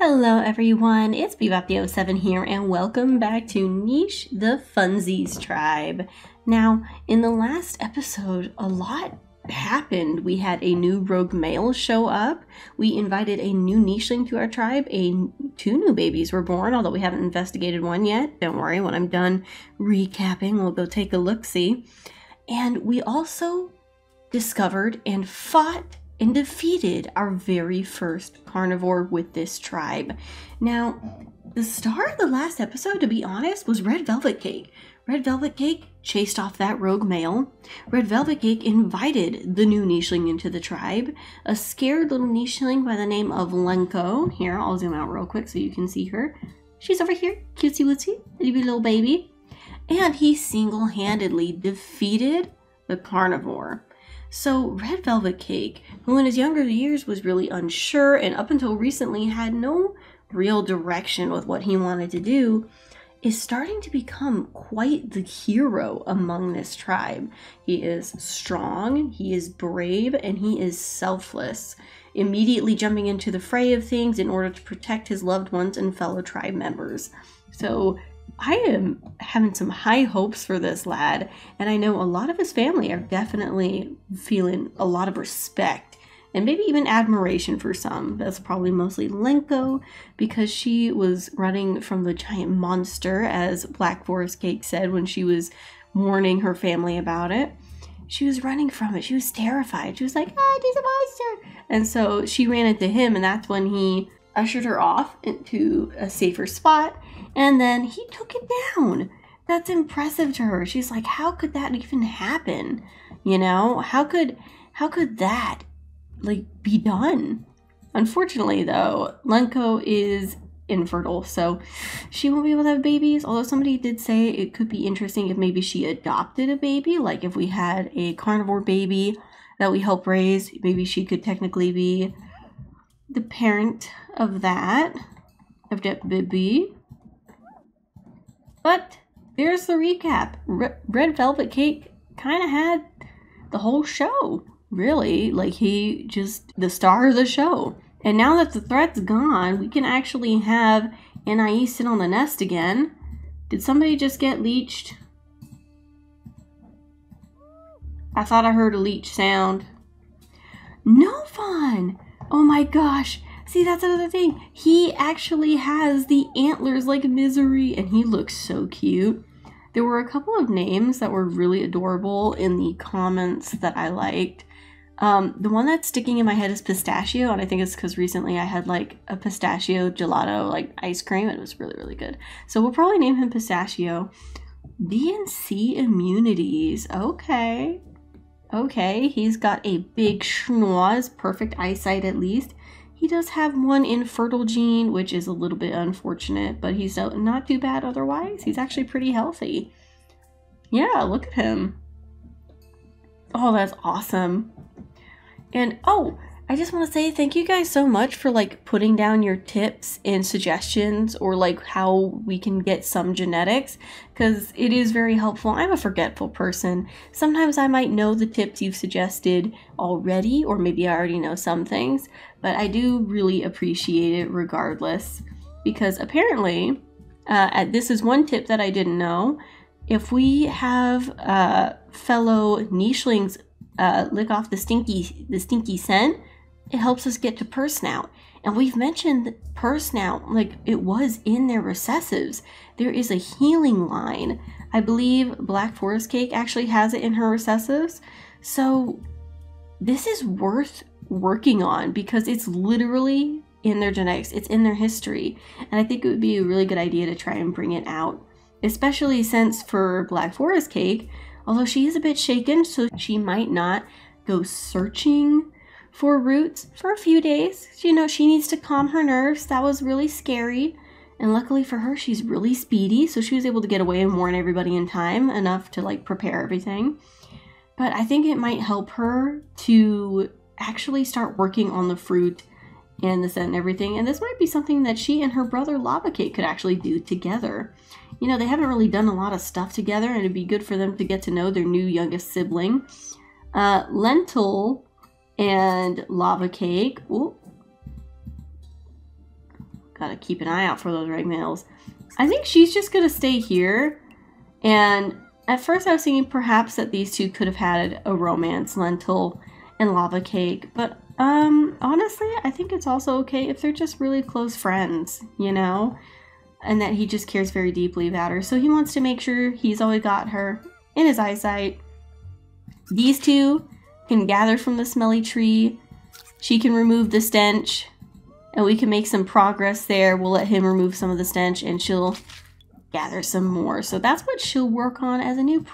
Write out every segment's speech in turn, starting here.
Hello everyone, it's Bebop07 here and welcome back to Niche the Funsies tribe. Now, in the last episode, a lot happened. We had a new rogue male show up, we invited a new nicheling to our tribe, two new babies were born, although we haven't investigated one yet. Don't worry, when I'm done recapping, we'll go take a look-see. And we also discovered and fought and defeated our very first carnivore with this tribe. Now, the star of the last episode, to be honest, was Red Velvet Cake. Red Velvet Cake chased off that rogue male. Red Velvet Cake invited the new nicheling into the tribe. A scared little nicheling by the name of Lenko. Here, I'll zoom out real quick so you can see her. She's over here, cutesy wootsy, little baby. And he single-handedly defeated the carnivore. So Red Velvet Cake, who in his younger years was really unsure and up until recently had no real direction with what he wanted to do, is starting to become quite the hero among this tribe. He is strong, he is brave, and he is selfless, immediately jumping into the fray of things in order to protect his loved ones and fellow tribe members. So I am having some high hopes for this lad, and I know a lot of his family are definitely feeling a lot of respect and maybe even admiration for some. That's probably mostly Lenko, because she was running from the giant monster, as Black Forest Cake said when she was warning her family about it. She was running from it. She was terrified. She was like, "Ah, there's a monster!" And so she ran into him, and that's when he ushered her off into a safer spot. And then he took it down. That's impressive to her. She's like, how could that even happen? You know, how could that be done? Unfortunately though, Lenko is infertile, so she won't be able to have babies. Although somebody did say it could be interesting if maybe she adopted a baby, like if we had a carnivore baby that we help raise, maybe she could technically be the parent of that baby. But there's the recap. Red Velvet Cake kind of had the whole show, really. Like, he just the star of the show. And now that the threat's gone, we can actually have Anais sit on the nest again. Did somebody just get leeched? I thought I heard a leech sound. No fun! Oh my gosh! See, that's another thing. He actually has the antlers like Misery, and he looks so cute. There were a couple of names that were really adorable in the comments that I liked. The one that's sticking in my head is Pistachio, and I think it's because recently I had like a pistachio gelato ice cream, and it was really, really good. So we'll probably name him Pistachio. B and C immunities. Okay. Okay, he's got a big schnoz, perfect eyesight at least. He does have one infertile gene, which is a little bit unfortunate, but he's not too bad otherwise. He's actually pretty healthy. Yeah, look at him. Oh, that's awesome. And oh, I just want to say thank you guys so much for putting down your tips and suggestions, or how we can get some genetics, because it is very helpful. I'm a forgetful person. Sometimes I might know the tips you've suggested already, or maybe I already know some things, but I do really appreciate it regardless, because apparently, this is one tip that I didn't know. If we have fellow nichelings lick off the stinky scent, it helps us get to purse snout. And we've mentioned purse snout, it was in their recessives. There is a healing line. I believe Black Forest Cake actually has it in her recessives. So this is worth working on, because it's literally in their genetics. It's in their history. And I think it would be a really good idea to try and bring it out. Especially since for Black Forest Cake, although she is a bit shaken, so she might not go searching for roots for a few days. You know, she needs to calm her nerves. That was really scary. And luckily for her, she's really speedy, so she was able to get away and warn everybody in time enough to prepare everything. But I think it might help her to actually start working on the fruit and the scent and everything. And this might be something that she and her brother Lava Cake could actually do together. You know, they haven't really done a lot of stuff together, and it'd be good for them to get to know their new youngest sibling. Lentil and Lava Cake. Ooh. Gotta keep an eye out for those red males. I think she's just gonna stay here. And at first I was thinking perhaps that these two could have had a romance, Lentil and Lava Cake. But honestly, I think it's also okay if they're just really close friends, you know? And that he just cares very deeply about her. So he wants to make sure he's always got her in his eyesight. These two can gather from the smelly tree. She can remove the stench. And we can make some progress there. We'll let him remove some of the stench and she'll gather some more. So that's what she'll work on as a new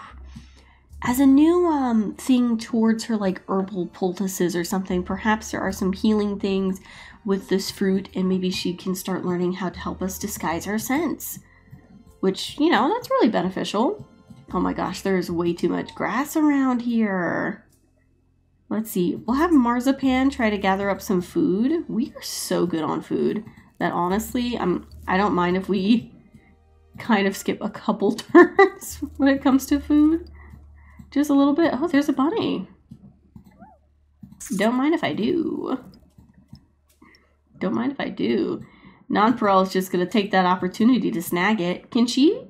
thing towards her, like herbal poultices or something. Perhaps there are some healing things with this fruit, and maybe she can start learning how to help us disguise our scents, which, you know, that's really beneficial. Oh my gosh, there's way too much grass around here. Let's see, we'll have Marzipan try to gather up some food. We are so good on food that honestly, I don't mind if we kind of skip a couple turns when it comes to food. Just a little bit. Oh, there's a bunny. Don't mind if I do. Don't mind if I do. Nonpareil is just going to take that opportunity to snag it. Can she?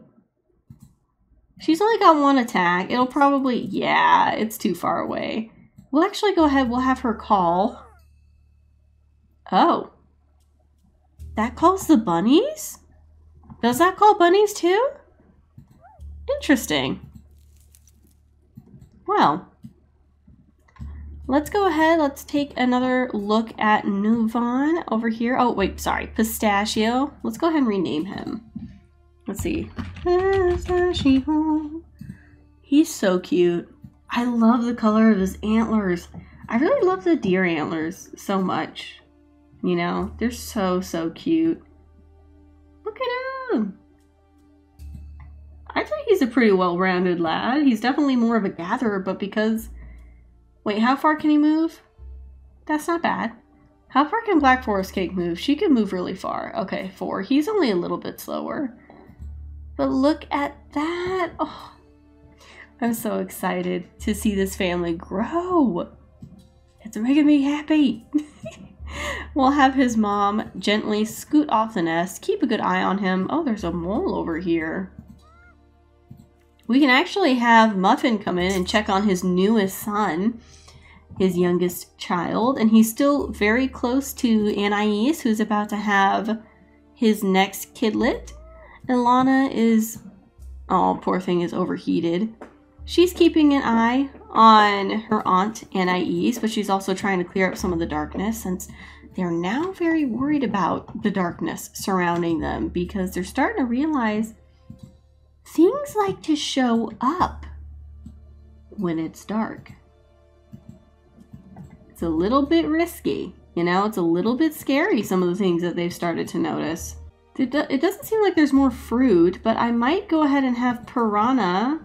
She's only got one attack. It'll probably... Yeah, it's too far away. We'll actually go ahead. We'll have her call. Oh. That calls the bunnies? Does that call bunnies too? Interesting. Well, let's go ahead. Let's take another look at Nuvan over here. Oh, wait, sorry. Pistachio. Let's go ahead and rename him. Let's see. Pistachio. He's so cute. I love the color of his antlers. I really love the deer antlers so much. You know, they're so, so cute. Look at him. I think he's a pretty well-rounded lad. He's definitely more of a gatherer, but because... Wait, how far can he move? That's not bad. How far can Black Forest Cake move? She can move really far. Okay, 4. He's only a little bit slower. But look at that. Oh, I'm so excited to see this family grow. It's making me happy. We'll have his mom gently scoot off the nest. Keep a good eye on him. Oh, there's a mole over here. We can actually have Muffin come in and check on his newest son, his youngest child, and he's still very close to Anais, who's about to have his next kidlet. And Lana is, oh, poor thing, is overheated. She's keeping an eye on her aunt Anais, but she's also trying to clear up some of the darkness since they're now very worried about the darkness surrounding them because they're starting to realize things like to show up when it's dark. It's a little bit risky, you know, it's a little bit scary, some of the things that they've started to notice. It doesn't seem like there's more fruit, but I might go ahead and have Piranha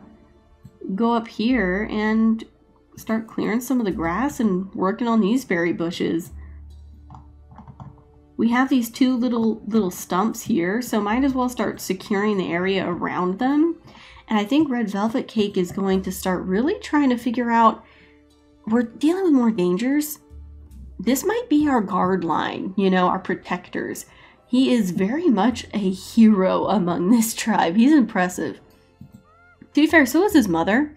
go up here and start clearing some of the grass and working on these berry bushes. We have these two little stumps here, so might as well start securing the area around them. And I think Red Velvet Cake is going to start really trying to figure out, we're dealing with more dangers. This might be our guard line, you know, our protectors. He is very much a hero among this tribe. He's impressive. To be fair, so is his mother.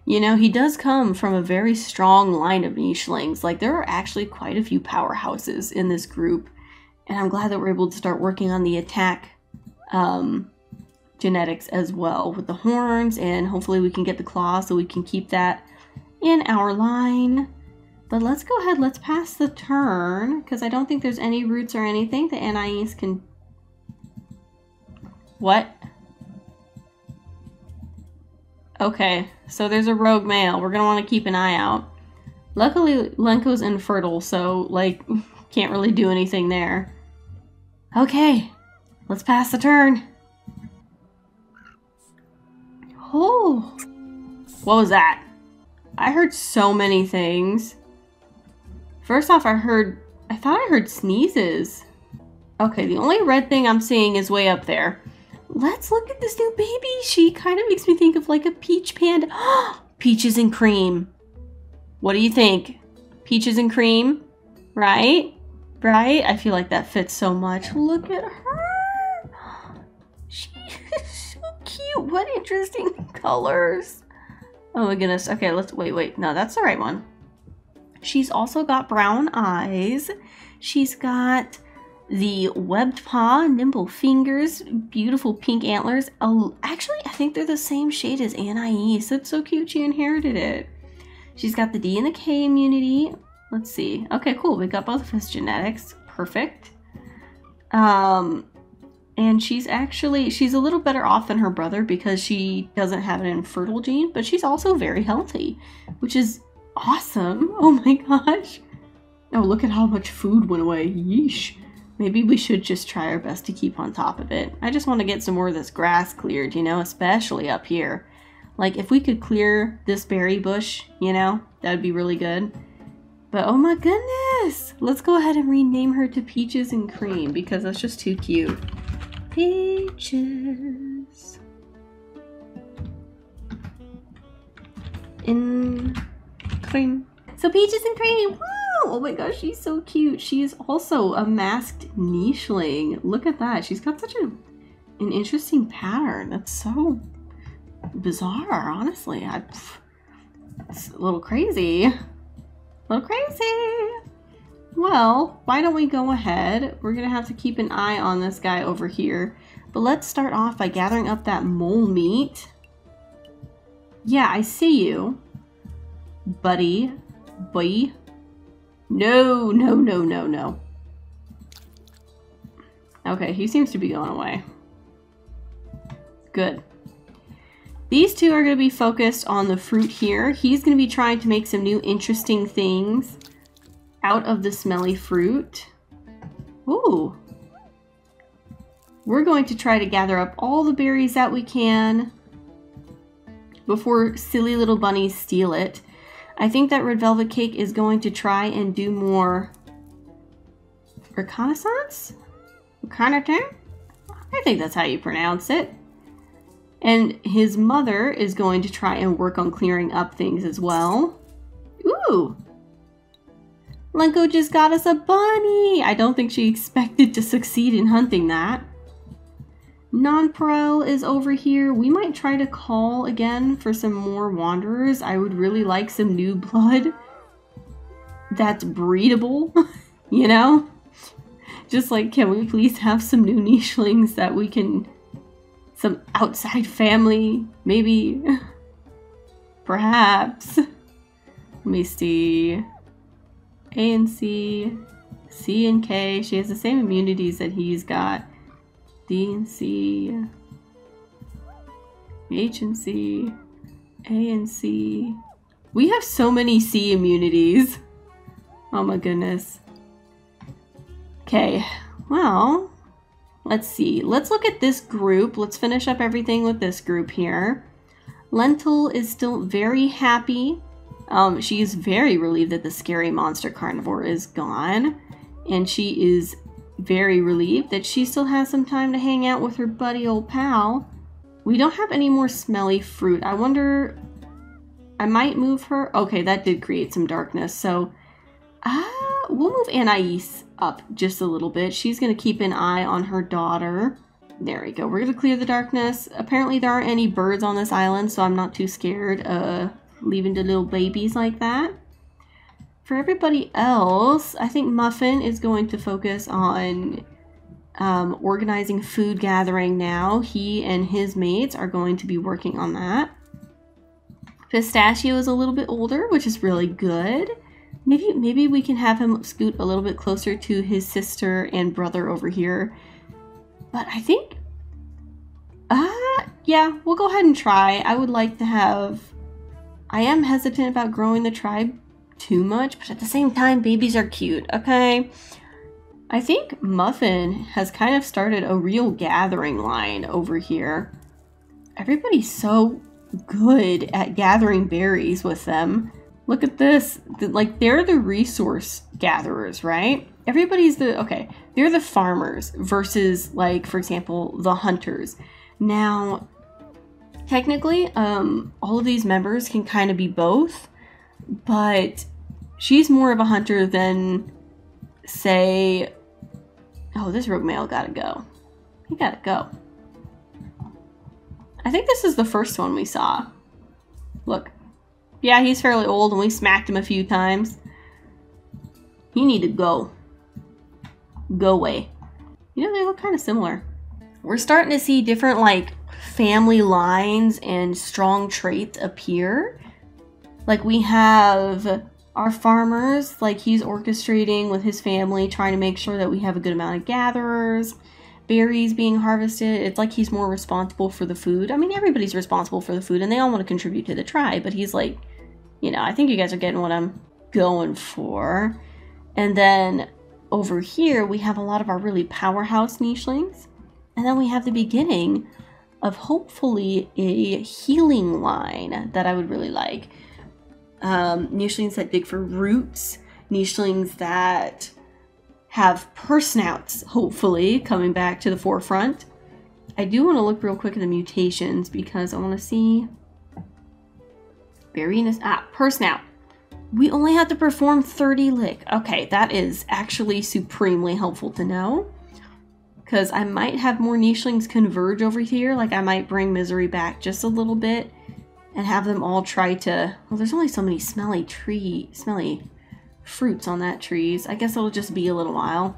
You know, he does come from a very strong line of nichelings. Like, there are actually quite a few powerhouses in this group. And I'm glad that we're able to start working on the attack genetics as well with the horns. And hopefully we can get the claw so we can keep that in our line. But let's go ahead. Let's pass the turn because I don't think there's any roots or anything that Anais can... What? Okay, so there's a rogue male. We're going to want to keep an eye out. Luckily, Lenko's infertile, so, like, can't really do anything there. Okay, let's pass the turn. Oh, what was that? I heard so many things. First off, I thought I heard sneezes. Okay, the only red thing I'm seeing is way up there. Let's look at this new baby. She kind of makes me think of like a peach panda. Peaches and cream. What do you think? Peaches and cream, right? Right? I feel like that fits so much. Look at her. She is so cute. What interesting colors. Oh my goodness. Okay, let's wait. No, that's the right one. She's also got brown eyes. She's got the webbed paw, nimble fingers, beautiful pink antlers. Oh, actually, I think they're the same shade as Anais. That's so cute. She inherited it. She's got the D and the K immunity. Let's see. Okay, cool. We got both of his genetics. Perfect. And she's a little better off than her brother because she doesn't have an infertile gene, but she's also very healthy, which is awesome. Oh my gosh. Oh, look at how much food went away. Yeesh. Maybe we should just try our best to keep on top of it. I just want to get some more of this grass cleared, you know, especially up here. Like, if we could clear this berry bush, you know, that would be really good. But oh my goodness! Let's go ahead and rename her to Peaches and Cream because that's just too cute. Peaches and Cream. So Peaches and Cream! Woo! Oh my gosh, she's so cute. She is also a masked nicheling. Look at that. She's got such an interesting pattern. That's so bizarre, honestly. It's a little crazy. Well, why don't we go ahead? We're gonna have to keep an eye on this guy over here. But let's start off by gathering up that mole meat. Yeah, I see you. Buddy. Boy. No. Okay, he seems to be going away. Good. These two are going to be focused on the fruit here. He's going to be trying to make some new interesting things out of the smelly fruit. Ooh. We're going to try to gather up all the berries that we can before silly little bunnies steal it. I think that Red Velvet Cake is going to try and do more reconnaissance? Reconnaissance? I think that's how you pronounce it. And his mother is going to try and work on clearing up things as well. Ooh! Lenko just got us a bunny! I don't think she expected to succeed in hunting that. Non-Pro is over here. We might try to call again for some more wanderers. I would really like some new blood that's breedable, you know? Just like, can we please have some new nichelings that we can... Some outside family, maybe, perhaps. Let me see. A and C, C and K. She has the same immunities that he's got. D and C, H and C, A and C. We have so many C immunities. Oh my goodness. Okay, well... Let's see. Let's look at this group. Let's finish up everything with this group here. Lentil is still very happy. She is very relieved that the scary monster carnivore is gone. And she is very relieved that she still has some time to hang out with her buddy old pal. We don't have any more smelly fruit. I wonder... I might move her. Okay, that did create some darkness. So, we'll move Anais up just a little bit. She's going to keep an eye on her daughter. There we go. We're going to clear the darkness. Apparently there aren't any birds on this island, so I'm not too scared leaving the little babies like that. For everybody else, I think Muffin is going to focus on organizing food gathering now. He and his mates are going to be working on that. Pistachio is a little bit older, which is really good. Maybe we can have him scoot a little bit closer to his sister and brother over here. But I think... yeah, we'll go ahead and try. I would like to have... I am hesitant about growing the tribe too much, but at the same time, babies are cute, okay? I think Muffin has kind of started a real gathering line over here. Everybody's so good at gathering berries with them. Look at this. Like, they're the resource gatherers, right? Everybody's the... Okay, they're the farmers versus, like, for example, the hunters. Now, technically, all of these members can kind of be both, but she's more of a hunter than say, oh, this rogue male gotta go. He gotta go. I think this is the first one we saw. Look. Yeah, he's fairly old and we smacked him a few times. You need to go. Go away. You know, they look kind of similar. We're starting to see different, like, family lines and strong traits appear. Like, we have our farmers, like, he's orchestrating with his family, trying to make sure that we have a good amount of gatherers. Berries being harvested. It's like he's more responsible for the food. I mean, everybody's responsible for the food, and they all want to contribute to the tribe, but he's like, you know, I think you guys are getting what I'm going for. And then over here, we have a lot of our really powerhouse nichelings. And then we have the beginning of hopefully a healing line that I would really like. Nichelings that dig for roots. Nichelings that have purse snouts, hopefully, coming back to the forefront. I do want to look real quick at the mutations because I want to see... Berryness. Purse snout. We only have to perform 30 lick. Okay, that is actually supremely helpful to know. Because I might have more nichelings converge over here. Like, I might bring Misery back just a little bit and have them all try to... Well, there's only so many smelly fruits on that trees. I guess it'll just be a little while.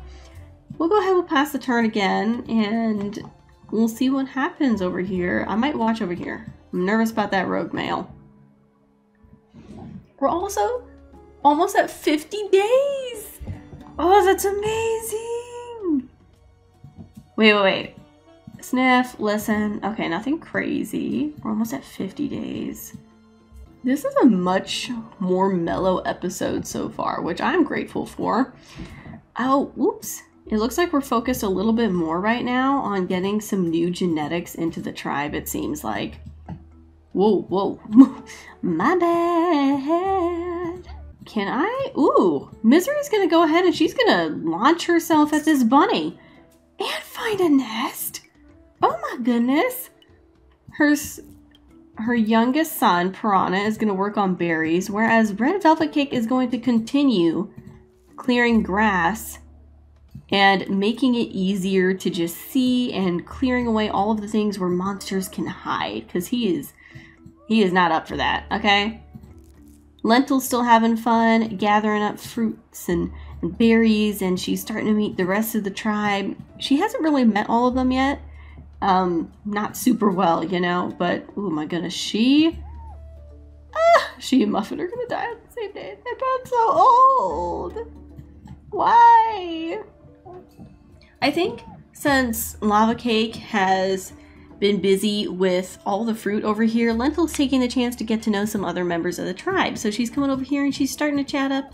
We'll go ahead, we'll pass the turn again, and we'll see what happens over here. I might watch over here. I'm nervous about that rogue male. We're also almost at 50 days! Oh, that's amazing! Wait. Sniff, listen. Okay, nothing crazy. We're almost at 50 days. This is a much more mellow episode so far, which I'm grateful for. Oh, whoops. It looks like we're focused a little bit more right now on getting some new genetics into the tribe, it seems like. Whoa. My bad. Can I? Ooh, Misery's gonna go ahead and she's gonna launch herself at this bunny. And find a nest. Oh my goodness. Her youngest son, Piranha, is going to work on berries, whereas Red Velvet Cake is going to continue clearing grass and making it easier to just see and clearing away all of the things where monsters can hide, because he is not up for that, okay? Lentil's still having fun, gathering up fruits and berries, and she's starting to meet the rest of the tribe. She hasn't really met all of them yet. Not super well, you know, but, oh my goodness, she and Muffin are gonna die on the same day. They're both so old. Why? I think since Lava Cake has been busy with all the fruit over here, Lentil's taking the chance to get to know some other members of the tribe. So she's coming over here and she's starting to chat up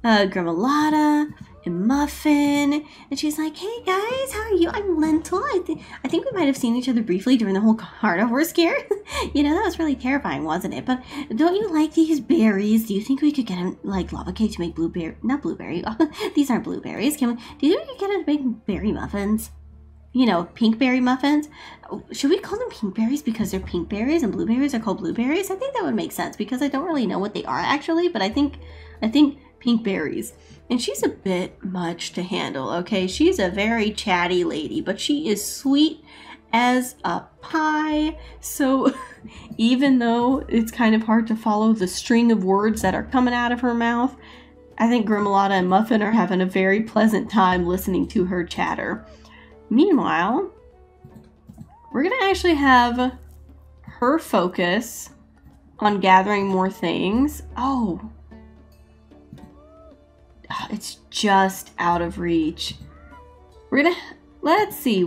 Gremolata and Muffin, and she's like, hey guys, how are you? I'm Lentil. I think we might have seen each other briefly during the whole carnivore scare. You know, that was really terrifying, wasn't it? But don't you like these berries? Do you think we could get him, like, Lava Cake to make not blueberry. These aren't blueberries. Do you think we could get him to make berry muffins? You know, pink berry muffins. Should we call them pink berries because they're pink berries and blueberries are called blueberries? I think that would make sense because I don't really know what they are actually, but I think pink berries. And she's a bit much to handle, okay? She's a very chatty lady, but she is sweet as a pie. So even though it's kind of hard to follow the string of words that are coming out of her mouth, I think Gremolata and Muffin are having a very pleasant time listening to her chatter. Meanwhile, we're going to actually have her focus on gathering more things. Oh, it's just out of reach. Let's see.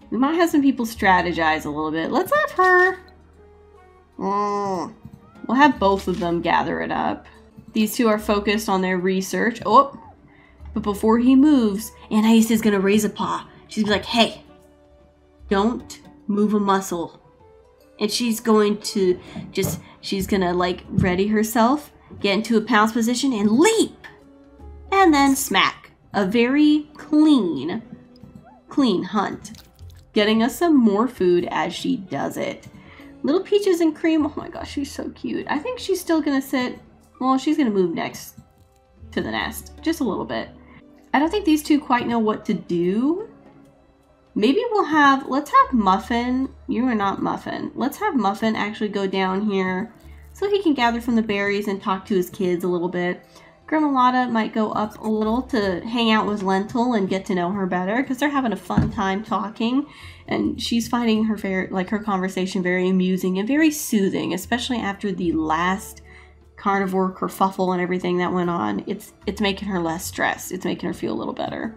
We might have some people strategize a little bit. Let's have her. We'll have both of them gather it up. These two are focused on their research. Oh, but before he moves, Anais is going to raise a paw. She's gonna be like, hey, don't move a muscle. And she's going to she's gonna like ready herself, get into a pounce position and leap. And then smack. A very clean hunt. Getting us some more food as she does it. Little Peaches and Cream, oh my gosh, she's so cute. I think she's still gonna sit, well, she's gonna move next to the nest, just a little bit. I don't think these two quite know what to do. Maybe let's have Muffin. You are not Muffin. Let's have Muffin actually go down here so he can gather from the berries and talk to his kids a little bit. Grandma might go up a little to hang out with Lentil and get to know her better because they're having a fun time talking, and she's finding her conversation very amusing and very soothing, especially after the last carnivore kerfuffle and everything that went on. It's making her less stressed. It's making her feel a little better.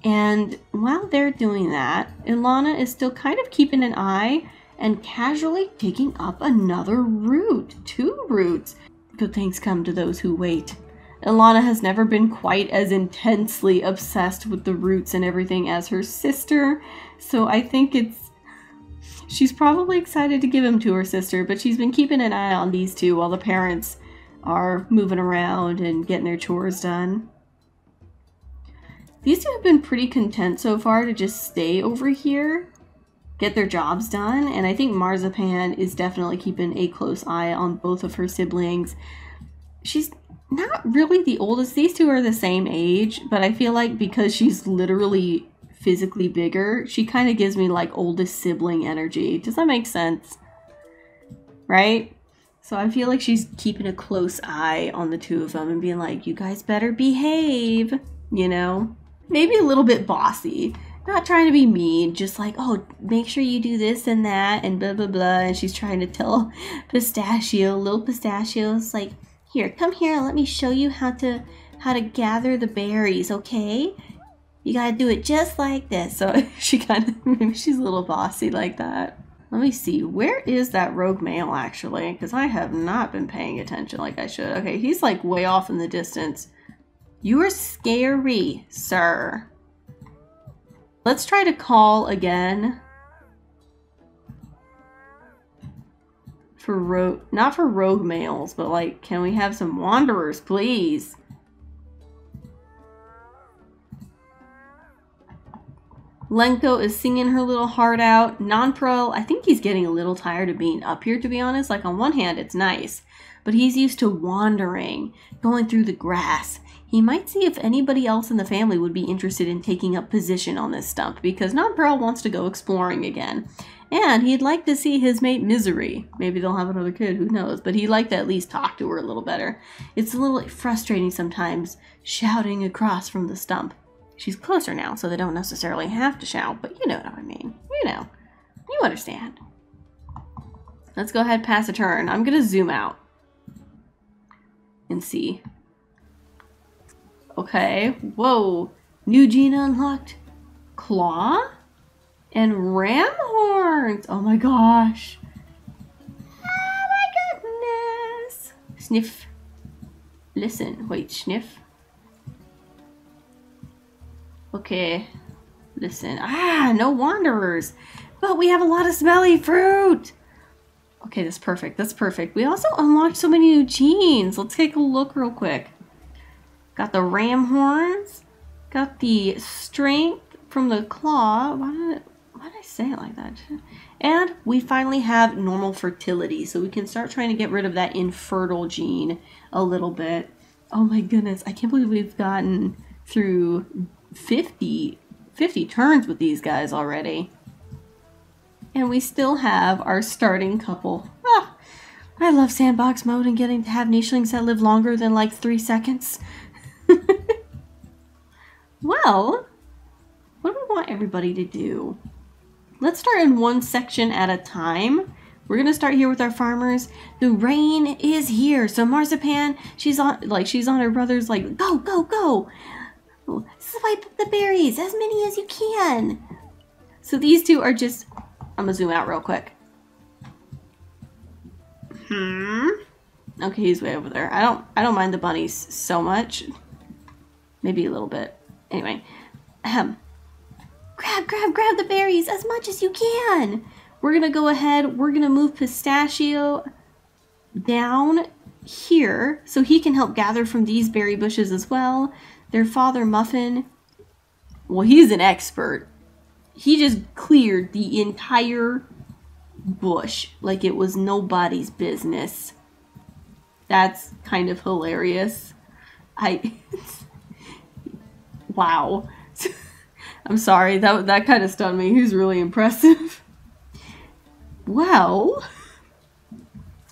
And while they're doing that, Ilana is still kind of keeping an eye and casually digging up another root. 2 roots. Good things come to those who wait. Ilana has never been quite as intensely obsessed with the roots and everything as her sister, so I think she's probably excited to give them to her sister, but she's been keeping an eye on these two while the parents are moving around and getting their chores done. These two have been pretty content so far to just stay over here, get their jobs done, and I think Marzipan is definitely keeping a close eye on both of her siblings. She's not really the oldest. These two are the same age, but I feel like because she's literally physically bigger, she kind of gives me like oldest sibling energy. Does that make sense? Right? So I feel like she's keeping a close eye on the two of them and being like, you guys better behave, you know? Maybe a little bit bossy. Not trying to be mean, just like, oh, make sure you do this and that and blah, blah, blah. And she's trying to tell little Pistachio's like, here, come here, let me show you how to gather the berries, okay? You gotta do it just like this. So maybe she's a little bossy like that. Let me see, where is that rogue male actually? Because I have not been paying attention like I should. Okay, he's like way off in the distance. You are scary, sir. Let's try to call again. Not for rogue males, but like, can we have some wanderers, please? Lenko is singing her little heart out. Nonpro, I think he's getting a little tired of being up here, to be honest. Like, on one hand, it's nice, but he's used to wandering, going through the grass. He might see if anybody else in the family would be interested in taking up position on this stump, because Nonpro wants to go exploring again. And he'd like to see his mate Misery. Maybe they'll have another kid, who knows. But he'd like to at least talk to her a little better. It's a little frustrating sometimes, shouting across from the stump. She's closer now, so they don't necessarily have to shout, but you know what I mean. You know. You understand. Let's go ahead and pass a turn. I'm going to zoom out and see. Okay. Whoa. New gene unlocked. Claw? And ram horns! Oh my gosh! Oh my goodness! Sniff. Listen. Wait, sniff. Okay. Listen. Ah, no wanderers! But we have a lot of smelly fruit! Okay, that's perfect. That's perfect. We also unlocked so many new genes. Let's take a look real quick. Got the ram horns. Got the strength from the claw. Why did I say it like that? And we finally have normal fertility, so we can start trying to get rid of that infertile gene a little bit. Oh my goodness, I can't believe we've gotten through 50 turns with these guys already. And we still have our starting couple. Ah, I love sandbox mode and getting to have nichelings that live longer than like 3 seconds. Well, what do we want everybody to do? Let's start in one section at a time. We're gonna start here with our farmers. The rain is here, so Marzipan, she's on her brother's like, go, go, go. Swipe up the berries, as many as you can. So these two are just, I'm gonna zoom out real quick. Okay, he's way over there. I don't mind the bunnies so much. Maybe a little bit. Anyway, grab the berries as much as you can. We're gonna go ahead. We're gonna move Pistachio down here so he can help gather from these berry bushes as well. Their father Muffin, well, he's an expert. He just cleared the entire bush like it was nobody's business. That's kind of hilarious. Wow. I'm sorry, that kind of stunned me. He's really impressive. Well,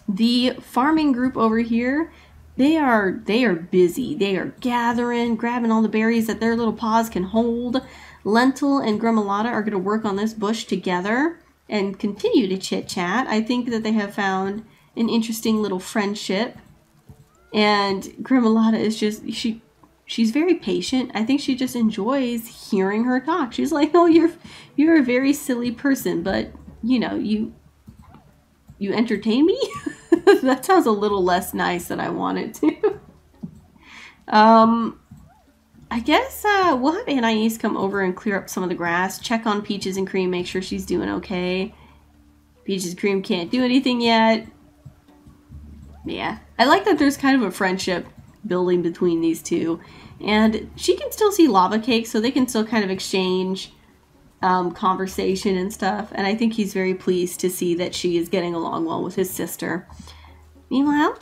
the farming group over here, they are busy. They are gathering, grabbing all the berries that their little paws can hold. Lentil and Gremolata are going to work on this bush together and continue to chit-chat. I think that they have found an interesting little friendship. And Gremolata is just, she's very patient. I think she just enjoys hearing her talk. She's like, "Oh, you're a very silly person, but you know, you entertain me." That sounds a little less nice than I want it to. I guess we'll have Anais come over and clear up some of the grass, check on Peaches and Cream, make sure she's doing okay. Peaches and Cream can't do anything yet. Yeah, I like that there's kind of a friendship building between these two. And she can still see Lava Cake, so they can still kind of exchange conversation and stuff. And I think he's very pleased to see that she is getting along well with his sister. Meanwhile,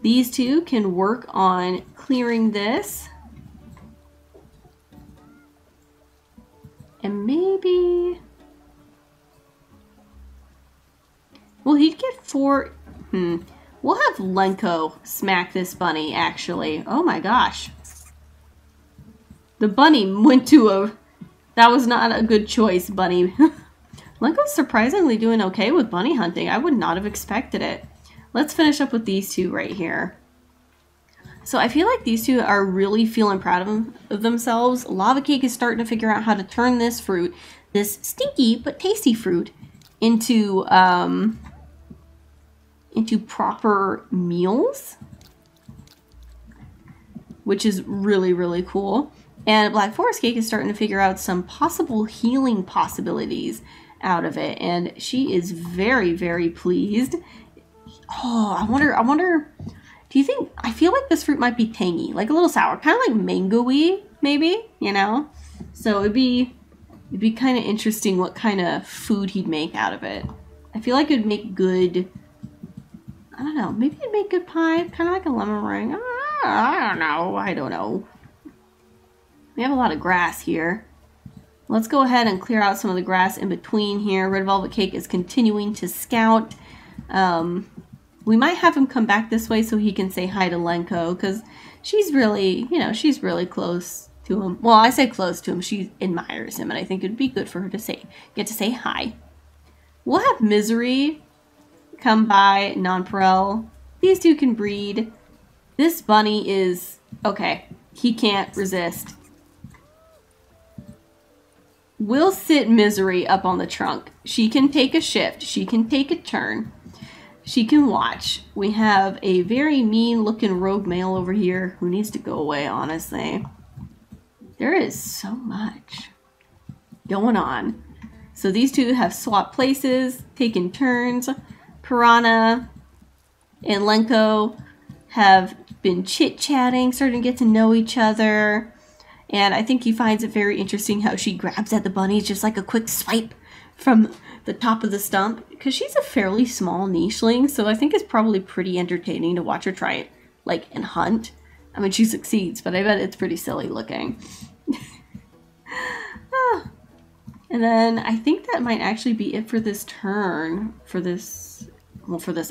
these two can work on clearing this. And maybe... well, he'd get 4... We'll have Lenko smack this bunny, actually. Oh my gosh. The bunny went to a... that was not a good choice, bunny. Lenko's surprisingly doing okay with bunny hunting. I would not have expected it. Let's finish up with these two right here. So I feel like these two are really feeling proud of themselves. Lava Cake is starting to figure out how to turn this fruit, this stinky but tasty fruit, into proper meals, which is really, really cool. And Black Forest Cake is starting to figure out some possible healing possibilities out of it. And she is very, very pleased. Oh, I wonder, do you think, I feel like this fruit might be tangy, like a little sour, kind of like mango-y, maybe, you know? So it'd be kind of interesting what kind of food he'd make out of it. I feel like it'd make good, I don't know, maybe it'd make good pie, kind of like a lemon meringue. I don't know. We have a lot of grass here. Let's go ahead and clear out some of the grass in between here. Red Velvet Cake is continuing to scout. We might have him come back this way so he can say hi to Lenko, because she's really, you know, she's really close to him. Well, I say close to him. She admires him, and I think it'd be good for her to get to say hi. We'll have Misery come by, Nonpareil. These two can breed. This bunny is, okay, he can't resist. We'll sit Misery up on the trunk. She can take a shift. She can take a turn. She can watch. We have a very mean looking rogue male over here who needs to go away, honestly. There is so much going on. So these two have swapped places, taken turns. Piranha and Lenko have been chit-chatting, starting to get to know each other. And I think he finds it very interesting how she grabs at the bunny just like a quick swipe from the top of the stump, because she's a fairly small nicheling, so I think it's probably pretty entertaining to watch her try it, like, and hunt. I mean, she succeeds, but I bet it's pretty silly looking. And then I think that might actually be it for this turn, for this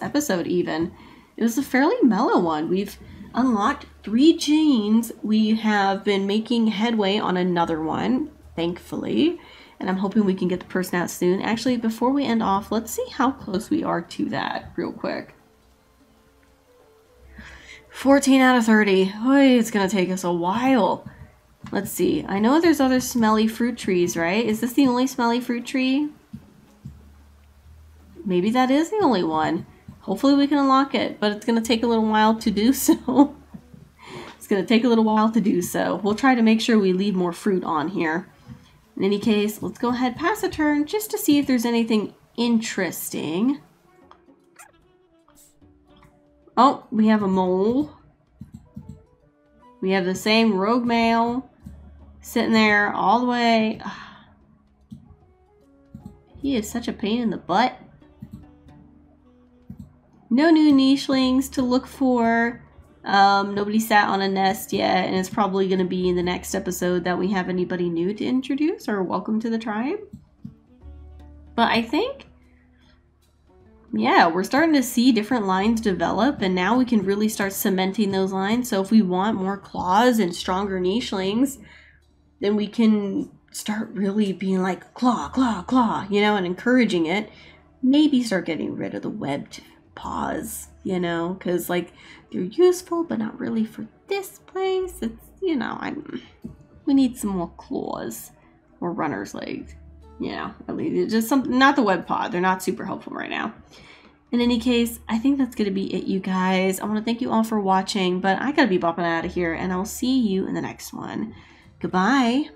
episode even. It was a fairly mellow one. We've unlocked 3 genes. We have been making headway on another one, thankfully. And I'm hoping we can get the person out soon. Actually, before we end off, let's see how close we are to that real quick. 14 out of 30. Oy, it's going to take us a while. Let's see. I know there's other smelly fruit trees, right? Is this the only smelly fruit tree? Maybe that is the only one. Hopefully we can unlock it, but it's going to take a little while to do so. It's going to take a little while to do so. We'll try to make sure we leave more fruit on here. In any case, let's go ahead, pass a turn, just to see if there's anything interesting. Oh, we have a mole. We have the same rogue male sitting there all the way. He is such a pain in the butt. No new nichelings to look for. Nobody sat on a nest yet, and it's probably going to be in the next episode that we have anybody new to introduce or welcome to the tribe. But I think, yeah, we're starting to see different lines develop, and now we can really start cementing those lines. So if we want more claws and stronger nichelings, then we can start really being like claw, claw, claw, you know, and encouraging it. Maybe start getting rid of the webbed paws, you know, because like they're useful, but not really for this place. It's, you know, we need some more claws or runner's legs. Yeah, at least just something, not the web paw. They're not super helpful right now. In any case, I think that's going to be it, you guys. I want to thank you all for watching, but I got to be bopping out of here, and I'll see you in the next one. Goodbye.